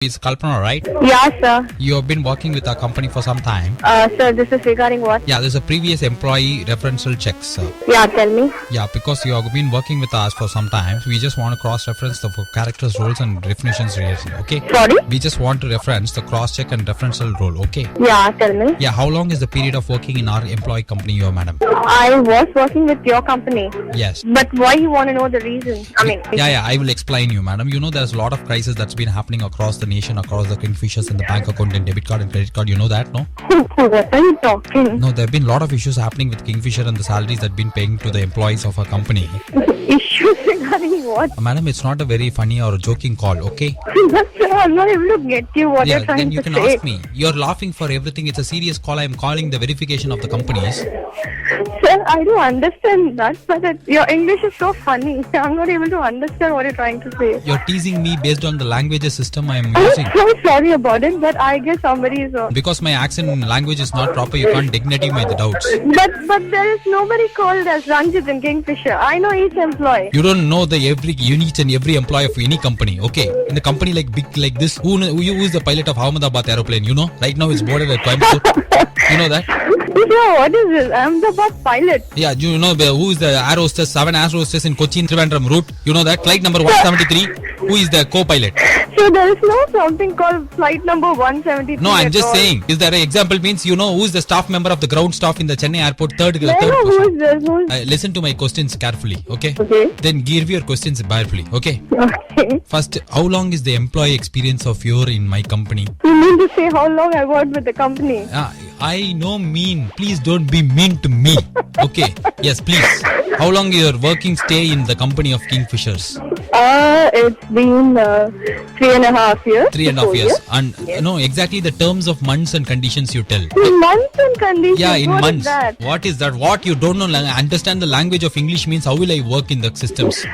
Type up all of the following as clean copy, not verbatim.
It's Kalpana, right? Yeah, sir. You have been working with our company for some time. Sir, this is regarding what? Yeah, there's a previous employee referential check, sir. Yeah, tell me. Yeah, because you have been working with us for some time, we just want to cross-reference the characters, roles and definitions related, okay? Sorry? We just want to reference the cross-check and referential role, okay? Yeah, tell me. Yeah, how long is the period of working in our employee company, you madam? I was working with your company. Yes. But why you want to know the reason? Yeah, I will explain you, madam. You know, there's a lot of crisis that's been happening across the nation, across the Kingfishers and the bank account and debit card and credit card. You know that, no? What are you talking? No, there have been a lot of issues happening with Kingfisher and the salaries that been paying to the employees of our company. Issues regarding what? Madam, it's not a very funny or joking call, okay? But sir, I'm not able to get you what you're trying then you to can say. ask me. You're laughing for everything. It's a serious call. I'm calling the verification of the companies. Sir, I do understand that, but your English is so funny. I'm not able to understand what you're trying to say. You're teasing me based on the languages system I am I'm using. so sorry about it, but I guess somebody is wrong. Because my accent and language is not proper, you can't dignity my doubts. But there is nobody called as Ranjit in Kingfisher. I know each employee. You don't know the each and every employee of any company, okay? In a company like big like this, who is the pilot of Ahmedabad aeroplane? You know, right now it's boarded at Coimbatore. You know that? Yeah, what is this? I'm the bus pilot. Yeah, you know who is the air hostess, 7 air hostess in Cochin Trivandrum route? You know that? Flight number 173. Who is the co-pilot? So there is no something called flight number 173. No, I'm just saying. Is there an example means you know who is the staff member of the ground staff in the Chennai airport? Third No, who is this? listen to my questions carefully, okay? Okay. Then give your questions carefully, okay? Okay. First, how long is the employee experience of your in my company? You mean to say how long I worked with the company? I know mean. Please don't be mean to me. Okay. Yes, please. How long is your working stay in the company of Kingfishers? It's been 3.5 years. 3.5 years. And no, exactly the terms of months and conditions you tell. In months and conditions. Yeah, in what months. Is that? What is that? What you don't know, understand the language of English means how will I work in the systems?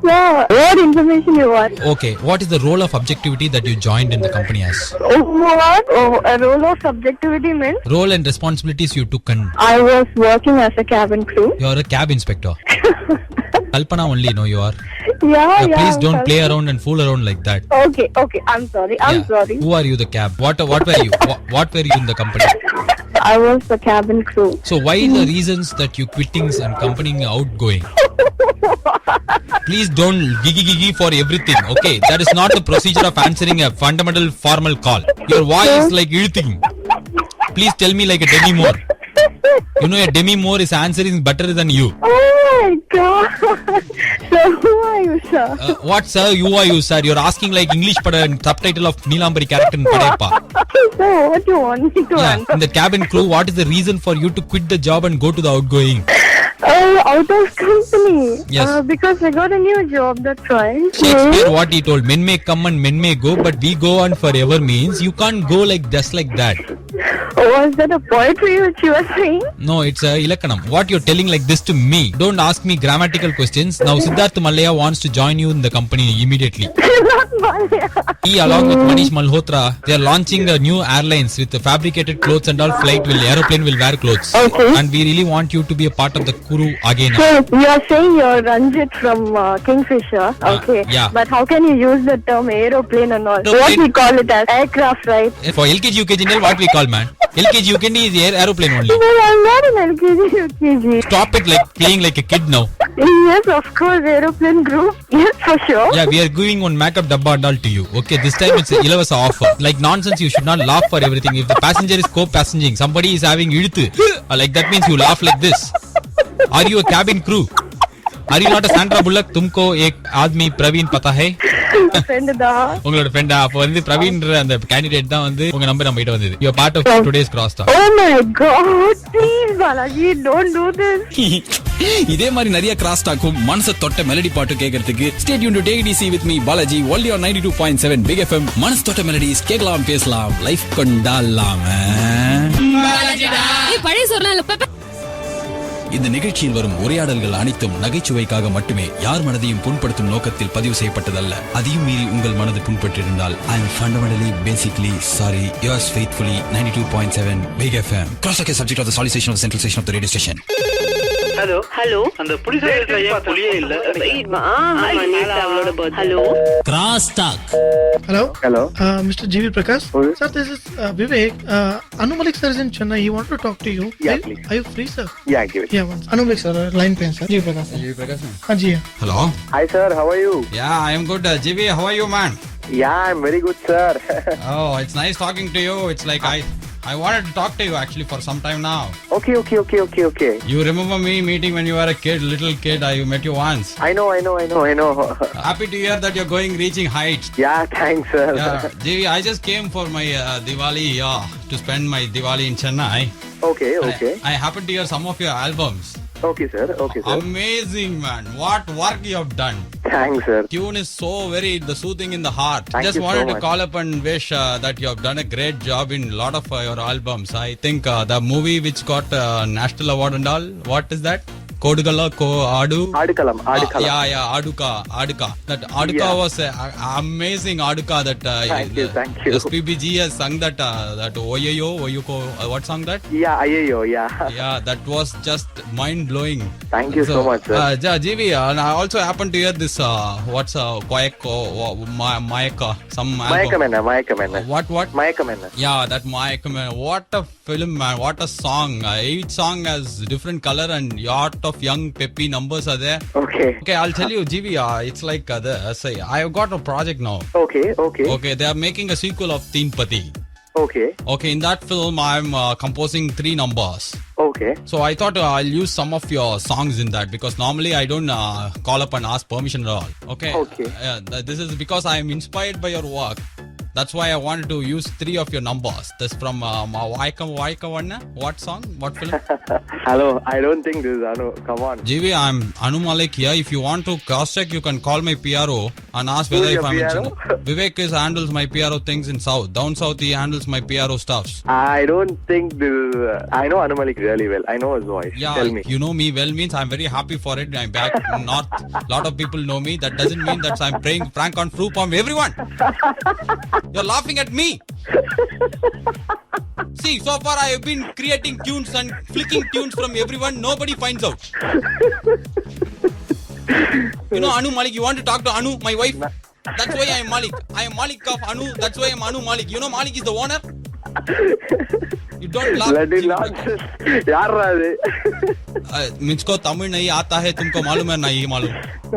Yeah, what information you want? Okay, what is the role of objectivity that you joined in the company as? What? A role of subjectivity means? Role and responsibilities you took in. I was working as a cabin crew. You are a cab inspector. Kalpana only, no, you are. Yeah. Please don't play around and fool around like that. Okay. I'm sorry. I'm sorry. Who are you, the cab? What were you? What were you in the company? I was the cabin crew. So why the reasons that you quittings and company outgoing? Please don't gigi for everything, okay? That is not the procedure of answering a fundamental formal call. Your voice is like irritating. Please tell me like a Demi Moore. You know a Demi Moore is answering better than you. Oh my God. So who are you, sir? What sir? You are you, sir? You're asking like English subtitle of Neelambari character in Padayappa. So what do you want me to answer? In the cabin crew, what is the reason for you to quit the job and go to the outgoing? Out of company. Yes. Because I got a new job, that's why. Shakespeare, what he told, men may come and men may go, but we go on forever means you can't go like just like that. Was that a poetry which you were saying? No, it's a Ilakkanam. What you're telling like this to me, don't ask me grammatical questions. Now Siddharth Mallya wants to join you in the company immediately. Not Mallya. He along with Manish Malhotra, they are launching a new airlines with the fabricated clothes and all aeroplane will wear clothes. Okay. And we really want you to be a part of the crew again. So you are saying you're Ranjit from Kingfisher. Okay. Yeah. But how can you use the term aeroplane and all? What we call it as aircraft, right? For LKG, UKG, what we call, man? LKG, UKG is aeroplane only. No, I'm not an LKG, UKG. Stop it like playing like a kid now. Yes, of course, aeroplane group. Yes, for sure. Yeah, we are giving one makeup dabba and all to you. Okay, this time it's a Ilavasa offer. Like nonsense, you should not laugh for everything. If the passenger is co-passenging, somebody is having iduthu, like that means you laugh like this. Are you a cabin crew? Are you not a Sandra Bullock? तुमको एक आदमी प्रवीण पता है? Friend da. உங்களோட ஃப்ரெண்டா? அப்ப வந்து பிரவீன்ற அந்த கேண்டிடேட் தான் வந்து உங்க நம்பர் நம்ம கிட்ட வந்தது. You are part of today's cross talk. Oh my God! Please, Balaji, don't do this. இதே மாதிரி நிறைய கிராஸ் டாக்கும் மனச தொட்ட மெலடி பாட்டு கேட்கறதுக்கு stay tune to take it easy with me Balaji only on 92.7 big FM. மனச தொட்ட மெலடிஸ் கேட்கலாம், பேசலாம், லைஃப் கொண்டாடலாம். பழைய சொல்லலாம். இந்த நிகழ்ச்சியில் வரும் உரையாடல்கள் அனைத்தும் நகைச்சுவைக்காக மட்டுமே, யார் மனதையும் புண்படுத்தும் நோக்கத்தில் பதிவு செய்யப்பட்டதல்ல. அதையும் மீறி உங்கள் மனது புண்பட்டிருந்தால் I am fundamentally basically sorry. Yours faithfully 92.7 Big FM. Cross-talk is subject of the solicitation of the central station of the radio station. Hello அந்த புலிசை ஏன் புலியே இல்ல? அவளோட birth. Hello cross talk. Hello. Mr. G.V. Prakash. Sir, this is Vivek. Anu Malik sir is in Chennai. He wanted to talk to you. Yeah, please. Are you free, sir? Yeah, give it. Yeah, once. Anu Malik sir, line pen, sir. G.V. Prakash. G.V. Prakash. हाँ जी. Hello. Hi sir, how are you? Yeah, I am good. JV, how are you, man? Yeah, I'm very good, sir. Oh, it's nice talking to you. It's like I wanted to talk to you actually for some time now. Okay. You remember me meeting when you were a kid, little kid? I met you once. I know. Happy to hear that you're reaching heights. Yeah, thanks, sir. Yeah, JV, I just came for my Diwali to spend my Diwali in Chennai. Okay. I happened to hear some of your albums. Okay, sir. Amazing, man. What work you have done. Thanks, sir. Tune is so very soothing in the heart. Thank Just you wanted so to much. call up and wish that you have done a great job in a lot of your albums. I think the movie which got national award and all, what is that? Kodugala Adu? Adukalam. Yeah, Aduka. That Aduka was amazing Aduka that Thank you. SPBG has sung that Oyuko, what song that? Yeah, Ayeyo, yeah. Yeah, that was just mind blowing. Thank you so much, sir. JV, and I also happened to hear this what's Mayaka, some album. Mayakamena. What? Mayakamena. Yeah, that Mayakamena. What a film, man. What a song. Each song has different color and lot of young peppy numbers are there. Okay, I'll tell you, JV, it's like I have got a project now. Okay. They are making a sequel of Teen Pati. Okay, in that film, I'm composing 3 numbers. Okay. So I thought I'll use some of your songs in that because normally I don't call up and ask permission at all. Okay. This is because I am inspired by your work. That's why I wanted to use 3 of your numbers. That's from Waika Vanna. What song? What film? Hello, I don't think this is Anu. Come on. JV, I'm Anu Malik here. If you want to cross-check, you can call my PRO and ask whether Who's if your I'm in PRO? Chennai. Vivek handles my PRO things in South. Down South, he handles my PRO stuffs. I don't think this is... I know Anu Malik really well. I know his voice. Yeah, Tell me. you know me well means I'm very happy for it. I'm back north. Lot of people know me. That doesn't mean that I'm playing prank on Fruit Palm. Everyone! You're laughing at me. See, so far I have been creating tunes and flicking tunes from everyone. Nobody finds out. You know Anu Malik, you want to talk to Anu, my wife? That's why I am Malik. I am Malik of Anu. That's why I am Anu Malik. You know Malik is the owner? You don't laugh. Bloody nonsense. यार राजे. मुझको तमिल नहीं आता है, तुमको मालूम है नहीं मालूम?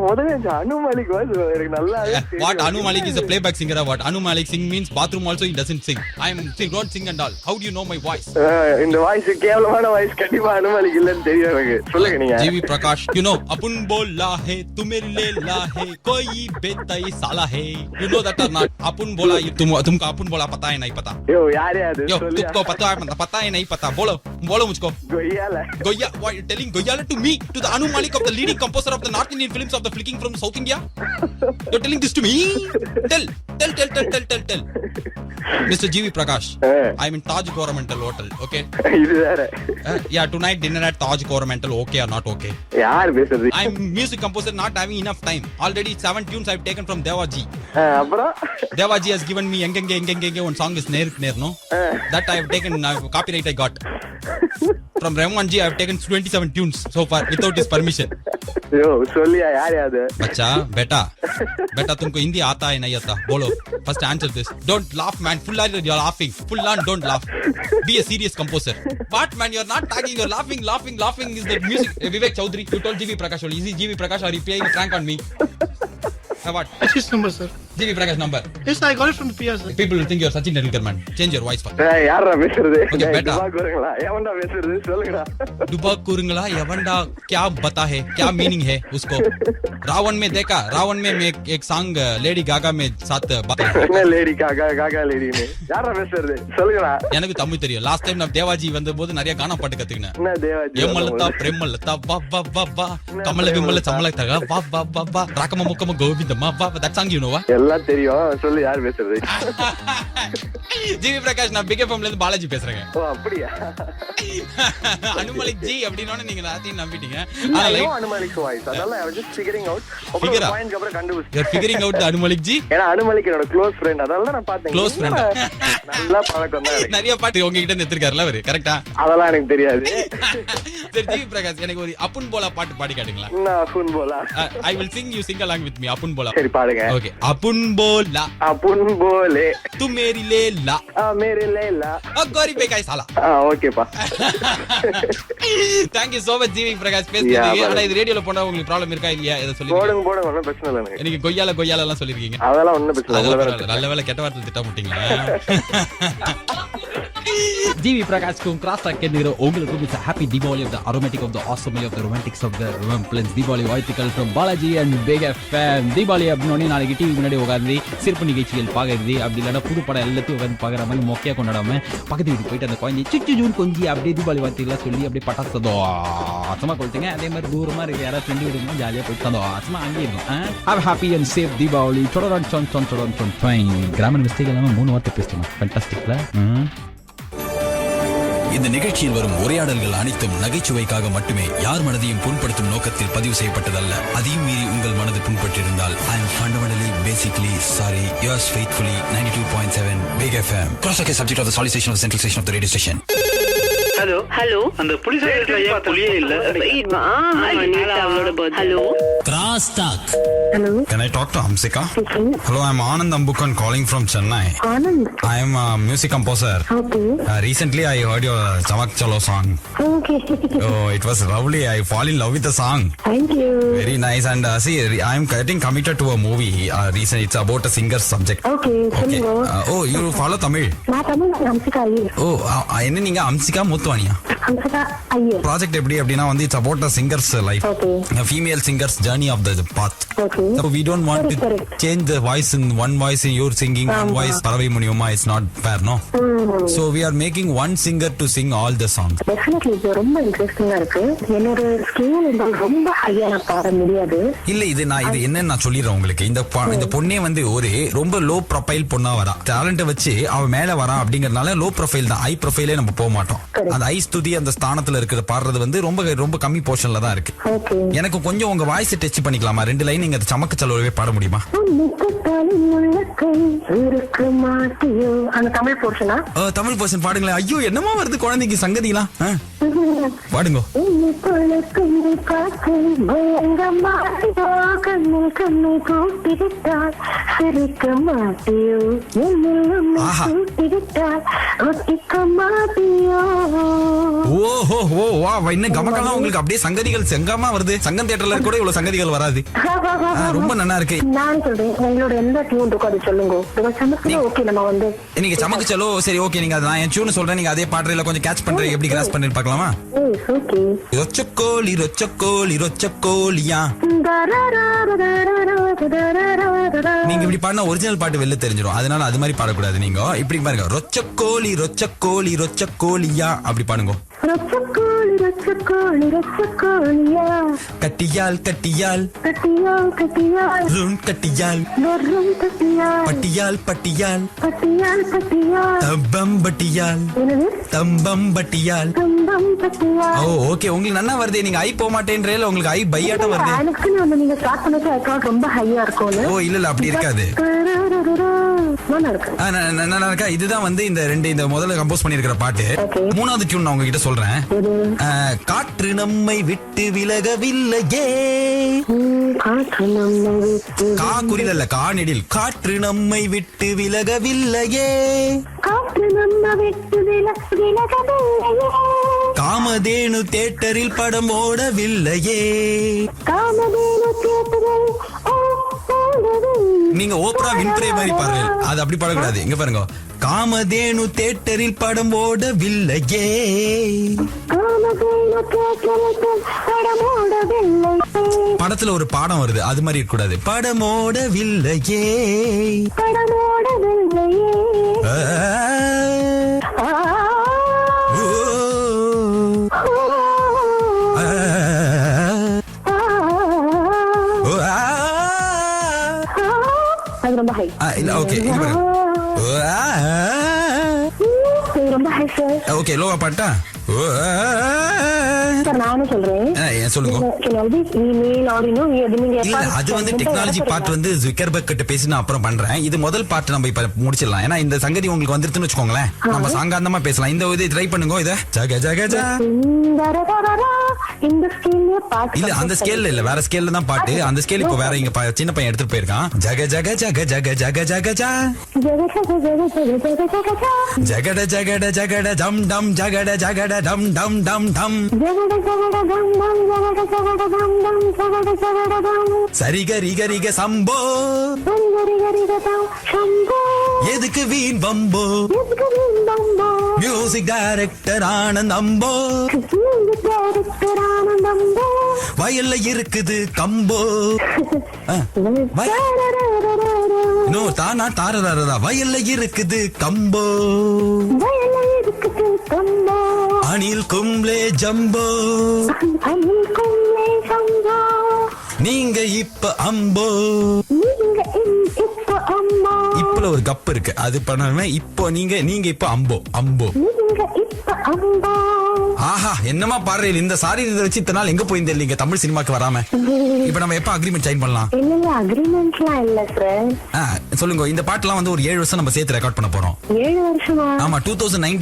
முதல்ல Anu Malik voice எனக்கு நல்லா What Anu Malik is a playback singer or what? Anu Malik sing means bathroom also he doesn't sing. Don't sing and all. How do you know my voice? இந்த voice கேவலமான voice கண்டிப்பா Anu Malik இல்லன்னு தெரியும் எனக்கு. சொல்லுங்க நீங்க. JV Prakash, you know अपन बोला है तू मेरे ले ला है कोई बेताई साला है. You know that or not? अपन बोला तुमको अपन बोला पता है नहीं पता? Yo यार यार Yo तुमको पता है नहीं पता? बोलो मुझको. Goya, why are you telling Goyala to me, to the Anu Malik of the leading composer of the North Indian films of the flicking from South India? You're telling this to me? Tell. Mr. G.V. Prakash, I'm in Taj Governmental Hotel, okay? இது வேற. Yeah, tonight dinner at Taj Governmental, okay or not okay? யார் பேசுறது? I'm music composer, not having enough time. Already 7 tunes I've taken from Devaji. அப்புறம் Devaji has given me engenge one song is Ner, no? That I've taken, copyright I got. From Rahmanji, I've taken 27 tunes so far without his permission. Yo, சொல்லியா யார் அது? बच्चा, बेटा तुमको हिंदी आता है नहीं आता? बोलो. First answer this. Don't laugh, man. Full on you're laughing. Full on don't laugh. Be a serious composer. But man, you're not talking. You're laughing. Is the music? Vivek Chaudhary, you told GV Prakash only. Is he GV Prakash or are you playing a prank on me? What? What's his number, sir? GV Prakash number. Yes, I got it from the PR, sir. People will think you're Sachin Tendulkar, man. Change your voice. யாரா பேசுறது? Okay, better. பாக்குறீங்களா? எவன்டா பேசுறது? சொல்லுங்கடா. डुबा कुरंगला यवंडा क्या बता है, क्या मीनिंग है उसको? रावण में देखा, रावण में एक सॉन्ग लेडी गागा में साथ बात है. என்ன லேடி காகா லேடின்னு யாரா பேசுறது? சொல்லுங்கடா. எனக்கு தமிழ் தெரியும். லாஸ்ட் டைம் நான் தேவாஜி வந்தபோது நிறைய கானா பாட்டு கத்துக்கினேன். என்ன தேவாஜி? ஏமலதா பிரேமலதா வா கமல விமல சமல தக வா ராகம முக்கம கோவிந்தமா வா. That song you know what? எல்லாம் தெரியும். சொல்லு, யார் பேசுறது? ஜிவி பிரகாஷ், நான் பிக் எஃப்எம்ல இருந்து பாலாஜி பேசுறேன். ஓ அப்படியா? அனுமலிக் ஜி அப்படினோனே நீங்க எல்லாத்தையும் நம்பிட்டீங்க. அனுமலிக் வாய்ஸ், அதனால I was just figuring out. Figure out. Point அப்புறம் கண்டுபிடிச்சேன். You're figuring out the Anu Malik ji. ஏன்னா அனுமலிக் என்னோட க்ளோஸ் ஃப்ரெண்ட், அதனால தான் நான் பார்த்தேன். Close friend. நல்லா பழக்கம் தான். நிறைய பாட்டு உங்ககிட்ட இருந்து எடுத்துக்காருல அவரு, கரெக்ட்டா? அதெல்லாம் எனக்கு தெரியாது. சரி ஜிவி பிரகாஷ், எனக்கு ஒரு அப்புன் போலா பாட்டு பாடி காட்டுங்களா? நான் அப்புன் போலா. I will sing, you sing along with me. அப்புன் போலா. சரி பாடுங்க. Okay. அப்புன் போலா அப்புன் போலே तू मेरी लेला मेरे लेला गौरी बेकाई साला. ஓகேப்பா. Thank you so much GV Prakash பேசுறதுக்கு. ஆனா இது ரேடியோல போனா உங்களுக்கு ப்ராப்ளம் இருக்கா இல்லையா? இத சொல்லி போடுங்க போடுங்க, ஒண்ணும் பிரச்சனை இல்ல. எனக்கு கொய்யால எல்லாம் சொல்லிருக்கீங்க. அதெல்லாம் ஒண்ணும் பிரச்சனை இல்ல. நல்ல வேளை கெட்ட வார்த்தை திட்ட மாட்டீங்களா? ஜிவி பிரகாஷ்க்கும் கிராஸ் டாக் கேட்கிற உங்களுக்கும் it's happy Deepavali of the aromatic of the awesomely of the romantics of the romance Deepavali வாழ்த்துக்கள் from Balaji and big FM. Deepavali அப்படினே நாளைக்கு டிவி முன்னாடி உட்கார்ந்து சிறப்பு நிகழ்ச்சிகள் பார்க்கறது, அப்படி இல்லைன்னா புது படம் எல்லாத்தையும் உட்காந்து பார்க்குற மாதிரி மொக்கையா கொண்டாடாம பக்கத்து வீட்டுக்கு போயிட்டு அந்த குழந்தை சுச்சு ஜூன் கொஞ்சி அப்படியே தீபாவளி வாழ்த்துக்கெல்லாம் சொல்லி அப்படியே பட்டாசு சந்தோஷமா கொளுத்துங்க. அதே மாதிரி தூரமா இருக்க யாராவது ஃப்ரெண்டு விடுங்க, ஜாலியாக போயிட்டு சந்தோஷமா அங்கே இருக்கும். Have happy and safe Deepavali. Grammar mistake இல்லாமல் 3 வார்த்தை பேசுறோம். ஃபேண்டாஸ்டிக்ல. இந்த நிகழ்ச்சியில் வரும் உரையாடல்கள் அனைத்தும் நகைச்சுவைக்காக மட்டுமே, யார் மனதையும் புண்படுத்தும் நோக்கத்தில் பதிவு செய்யப்பட்டதல்ல. அதையும் மீறி உங்கள் மனது புண்பட்டிருந்தால் I am fundamentally basically sorry. Yours faithfully 92.7 Big FM. Cross-talk is subject of the solicitation of the central station of the radio station. Hello hello அந்த புலிஸ் புலியே இல்ல. அவளோட birthday. Hello Cross-talk. Hello. Can I talk to Amsika? Speaking. Hello, I'm Anand Ambukan calling from Chennai. Anand. I am a music composer. Okay. Recently, I heard your Chamak Chalo song. Okay. Oh, it was lovely. I fall in love with the song. Thank you. Very nice. And see, I am getting committed to a movie. Recently, it's about a singer's subject. Okay. Okay. Oh, you follow Tamil? நான் Tamil அம்சிகா Iyer. Oh, என்ன நீங்க அம்சிகா முத்துவானியா? அம்சிகா Iyer. Project எப்படி அப்படின்னா வந்து it's about a singer's life. Okay. A female singer's journey of the path. Okay. So we don't want to Correct. change the voice in one voice in you're singing, one voice Paravai Muniyuma. It's not fair, no? So we are making one singer to sing all the songs. Definitely இது ரொம்ப இன்ட்ரெஸ்டிங்கா இருக்கு. என்னோட skill இருந்தால் ரொம்ப ஹையா நான் பாட முடியாது. இல்ல இது என்ன நான் சொல்லிடுறேன் உங்களுக்கு. இந்த பொண்ணே வந்து ஒரு ரொம்ப லோ ப்ரொஃபைல் பொண்ணா வரா. டேலண்ட் வச்சு அவ மேல வரா அப்படிங்கறதுனால லோ ப்ரொஃபைல் தான். ஹை ப்ரொஃபைலே நம்ம போக மாட்டோம். அந்த ஐ ஸ்துதி அந்த ஸ்தானத்துல இருக்கிற பாடுறது வந்து ரொம்ப கம்மி போர்ஷன்ல தான் இருக்கு. ஓகே. எனக்கு கொஞ்சம் உங்க வாய்ஸ் டச் பண்ணிக்கலாமா? 2 லைன் நீங்க சமக்க சலோவே பாட முடியுமா? அந்த தமிழ் போர்ஷனா? தமிழ் போர்ஷன் பாடுங்களேன். ஐயோ என்னமா வருது குழந்தைக்கு சங்கதிலாம். பாடுங்க. ஓஹோ வா இன்னும் கமக்கெல்லாம் உங்களுக்கு அப்படியே சங்கதிகள் செங்கமா வருது. சங்கம் தியேட்டர்ல கூட இவ்வளவு சங்கதிகள் வராது. ரொம்ப நல்லா இருக்கு. நான் சொல்றேன் உங்களோட எந்த டியூன் இருக்கோ அது சொல்லுங்க. ஓகே நம்ம வந்து நீங்க சமக்கு செலோ சரி ஓகே. நீங்க நான் என் டியூன் சொல்றேன், நீங்க அதே பாடுறதுல கொஞ்சம் கேட்ச் பண்றீங்க. எப்படி கிராஸ் பண்ணி பார்க்கலாமா? ஓகே. ரொச்சக்கோலி ரொச்சக்கோலி ரொச்சக்கோலியா. நீங்க இப்படி பாடினா ஒரிஜினல் பாட்டு வெளில தெரிஞ்சிடும். அதனால அது மாதிரி பாடக்கூடாது. நீங்க இப்படி பாருங்க, ரொச்சக்கோலி ரொச்சக்கோலி ரொச்சக்கோலியா அப்படி பாடுங்க. ரொச்சக்கோலி ரொச்சக்கோலி ரொச்சக்கோலியா. கட்டியால் கட்டியால் கட்டியால் கட்டியால் ருன் கட்டியால் வெறும் கட்டியால் பட்டியால் பட்டியால் பட்டியால் பட்டியால் தம்பம் பட்டியால் என்னது தம்பம் பட்டியால் தம்பம் பட்டியால். ஓ ஓகே. உங்களுக்கு நல்லா வருது. நீங்க ஐ போக மாட்டேன்றேல உங்களுக்கு ஐ பையாட்டம் வருது. எனக்கு நீங்க ஸ்டார்ட் பண்ணது அக்கவுண்ட் ரொம்ப ஹையா இருக்கும்ல. ஓ இல்ல அப்படி இருக்காது. நல்லா இருக்கு. நல்லா இருக்கா? இதுதான் வந்து இந்த முதல்ல கம்போஸ் பண்ணிருக்கிற பாட்டு. மூணாவது டியூன் நான் உங்ககிட்ட சொல்றேன். காற்று நம்மை விட்டு விலகவில்லையே. கா குறில இல்ல கா நெடில். காற்று நம்மை விட்டு விலகவில்லையே. காற்று நம்ம விட்டு விலகவில்லையே. காமதேனு தியேட்டரில் படம் ஓடவில்லையே. காமதேனு தியேட்டரில் நீங்க ஓப்ரா வின்ஃப்ரே மாதிரி பாருங்க. அது அப்படி பாடக்கூடாது. இங்க பாருங்க, காமதேனு தியேட்டரில் படம் ஓடவில்லையே. படத்துல ஒரு பாடம் வருது, அது மாதிரி இருக்க கூடாது. படம் ஓடவில்லையே. அது ரொம்ப ரொம்ப ஹை சார். ஓகே லோவா பாட்டா சார் நானும் சொல்றேன். சொல்லுங்க. இல்ல அது வந்து டெக்னாலஜி பார்ட் வந்து ஜுக்கர்பர்க் கிட்ட பேசி நான் அப்புறம் பண்றேன். இது முதல் பார்ட் நம்ம இப்ப முடிச்சிடலாம். ஏன்னா இந்த சங்கதி உங்களுக்கு வந்துருச்சுன்னு வச்சுக்கோங்களேன், நம்ம சாங்காந்தமா பேசலாம். இந்த இது ட்ரை பண்ணுங்க. இத ஜக ஜக ஜா இல்ல அந்த ஸ்கேல்ல இல்ல, வேற ஸ்கேல்ல தான் பாட்டு. அந்த ஸ்கேல் இப்போ வேற இங்க சின்ன பையன் எடுத்துட்டு போயிருக்கான். ஜக ஜக ஜக ஜக ஜக ஜக ஜா ஜகட ஜகட ஜகட டம் டம் ஜகட ஜகட டம் டம் டம் டம் சரிக ரிக ரிக சம்போ எதுக்கு வீண் பம்போ மியூசிக் டைரக்டர் ஆனந்த் அம்போ வயல்ல இருக்குது கம்போ தானா தாரதாரதா வயல்ல இருக்குது கம்போ அனில் கும்ளே ஜம்போ நீங்க இப்ப அம்போ இப்பல ஒரு கப் இருக்கு அது பண்ண இப்போ நீங்க இப்ப அம்போ அம்போ ஆஹா என்னமா பாடுறீங்க இந்த சாரி இதை வச்சு இத்தனை நாள் எங்க போயிருந்தேன் நீங்க தமிழ் சினிமாக்கு வராம. இப்ப நம்ம எப்ப அக்ரிமெண்ட் சைன் பண்ணலாம்? சொல்லுங்க. இந்த பாட்டுலாம் வந்து ஒரு 7 வருஷம் நம்ம சேர்த்து ரெக்கார்ட் பண்ண போறோம். 7 வருஷமா? ஆமா 2019